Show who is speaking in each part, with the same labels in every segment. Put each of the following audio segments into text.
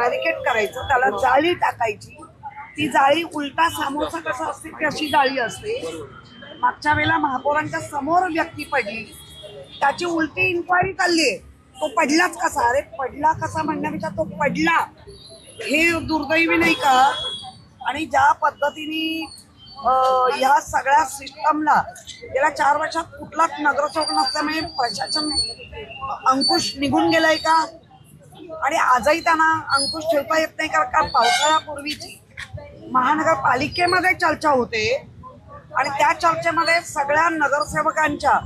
Speaker 1: Barricade करायचं, त्याला जाळी टाकायची. ती जाळी उलटा समोसा कसा असते तशी जाळी असते. मागच्या वेळेला महापौरांच्या समोर व्यक्ती पडली, त्याची उलटी इन्क्वायरी चालली आहे. तो पडलाच कसा? अरे पडला कसा म्हणण्यापेक्षा तो पडला हे दुर्दैवी नाही का? आणि ज्या पद्धतीने ह्या सगळ्या सिस्टमला गेल्या 4 वर्षात कुठलाच नगरसेवक नसल्यामुळे प्रशासन अंकुश निघून गेलाय का? आणि आजही त्यांना अंकुश ठेवता येत नाही, कारण पावसाळ्यापूर्वीची महानगरपालिकेमध्ये चर्चा होते आणि त्या चर्चेमध्ये सगळ्या नगरसेवकांच्या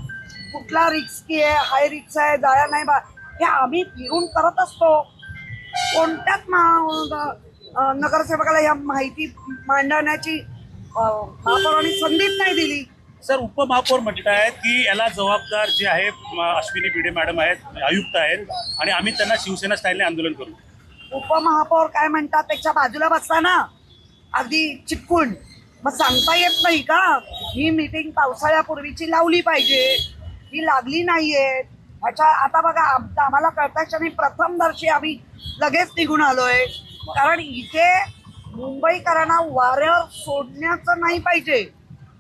Speaker 1: कुठला रिस्की आहे, हाय रिक्स आहे, जाया नाही बा, हे आम्ही फिरून करत असतो. कोणत्याच नगरसेवकाला या माहिती मांडण्याची महापौरांनी संधीच नाही दिली.
Speaker 2: सर, उपमहापौर म्हणतायत की याला जबाबदार जे आहे अश्विनी भिडे मॅडम आहेत, आयुक्त आहेत, आणि आम्ही त्यांना शिवसेना स्टाईलने आंदोलन करू.
Speaker 1: उपमहापौर काय म्हणतात त्याच्या बाजूला बसताना अगदी चिटकून मग सांगता येत नाही का ही मीटिंग पावसाळ्यापूर्वीची लावली पाहिजे, ही लागली नाहीये. ह्याच्या आता बघा आम्हाला कळताच नाही, प्रथमदर्शी आम्ही लगेच निघून आलोय. कारण इथे मुंबईकरांना वाऱ्यावर सोडण्याचं नाही पाहिजे.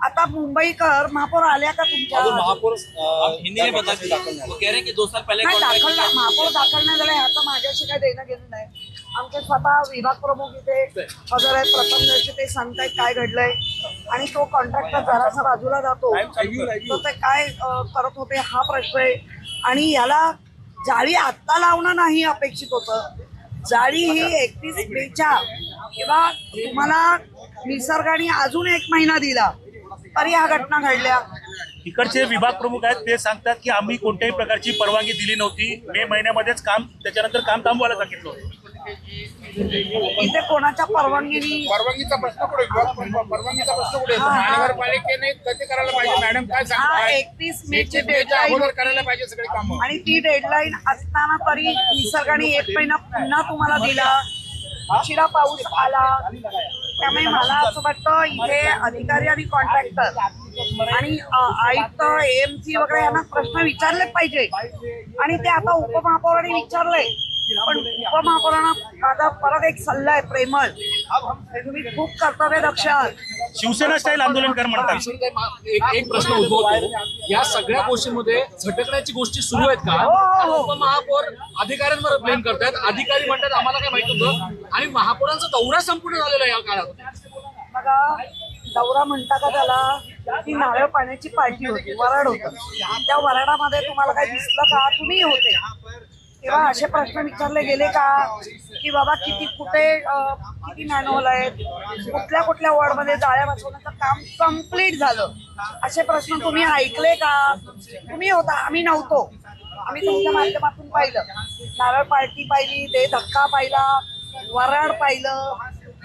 Speaker 1: आता मुंबईकर महापौर आल्या का तुमच्या?
Speaker 3: महापौर हिंदी में बता वो कह रहे हैं कि 2 साल पहले
Speaker 1: महापौर दाखल नाही झाला, ह्याचं माझ्याशी काही देणं घेणं नाही. आमचे स्वतः विभाग प्रमुख इथे हजर आहेत. प्रथम दिवशी ते सांगतायत काय घडलंय आणि तो कॉन्ट्रॅक्टर जरासा बाजूला जातो, तो ते काय करत होते हा प्रश्न आहे. आणि याला जाळी आत्ता लावणं नाही अपेक्षित होतं. जाळी ही 31 मेच्या किंवा तुम्हाला निसर्गाने अजून 1 महिना दिला तरी ह्या घटना घडल्या.
Speaker 2: इकडचे विभाग प्रमुख आहेत, ते सांगतात की आम्ही कोणत्याही प्रकारची परवानगी दिली नव्हती. मे महिन्यामध्येच त्याच्यानंतर काम थांबवायला सांगितलं होतं.
Speaker 1: इथे कोणाच्या
Speaker 4: परवानगीचा प्रश्न कुठे महानगरपालिकेने कधी करायला पाहिजे? मॅडम काय सांगतात?
Speaker 1: 31 मेची डेडलाईन
Speaker 4: करायला पाहिजे सगळी कामं,
Speaker 1: आणि ती डेडलाईन असताना तरी निसर्गाने 1 महिना पुन्हा तुम्हाला दिला. उशिरा पाऊस आला. त्यामुळे मला असं वाटतं इथे अधिकारी आणि कॉन्ट्रॅक्टर आणि आयुक्त AMC वगैरे यांना प्रश्न विचारले पाहिजे. आणि ते आता उपमहापौरांनी विचारलंय. पण उपमहापौरांना माझा परत एक सल्ला आहे प्रेमळ, तुम्ही खूप कर्तव्यदक्ष आहात.
Speaker 2: शिवसेना स्टाईल आंदोलन कर म्हणतात.
Speaker 3: एक प्रश्न उद्भवतो, या सगळ्या गोष्टींमध्ये झटकण्याची गोष्टी सुरू आहेत का? उपमहापौर अधिकाऱ्यांवर ब्लेम करतात, अधिकारी म्हणतात आम्हाला काय माहित होतं, आणि महापौरांचा दौरा संपूर्ण झालेला आहे या काळात.
Speaker 1: बघा दौरा म्हणता का त्याला, ती नारळ पाण्याची पार्टी होती, वराड होतं. त्या वराडामध्ये तुम्हाला काय दिसलं का? तुम्ही होते तेव्हा असे प्रश्न विचारले गेले का की बाबा किती मॅन्युअल आहेत, कुठल्या वॉर्डमध्ये जाळ्या बसवण्याचं काम कम्प्लीट झालं, असे प्रश्न तुम्ही ऐकले का? तुम्ही होता, आम्ही नव्हतो. आम्ही तुमच्या माध्यमातून पाहिलं, नारळ पार्टी पाहिली, दे धक्का पाहिला, वराड पाहिलं,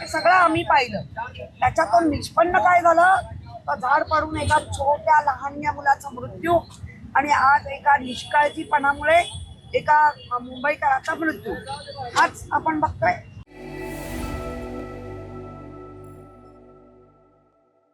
Speaker 1: हे सगळं आम्ही पाहिलं. त्याच्यातून निष्पन्न काय झालं तर झाड पडून एका छोट्या लहान्या मुलाचा मृत्यू, आणि आज एका निष्काळजीपणामुळे एका मुंबईकराचा मृत्यू. आज आपण बघतोय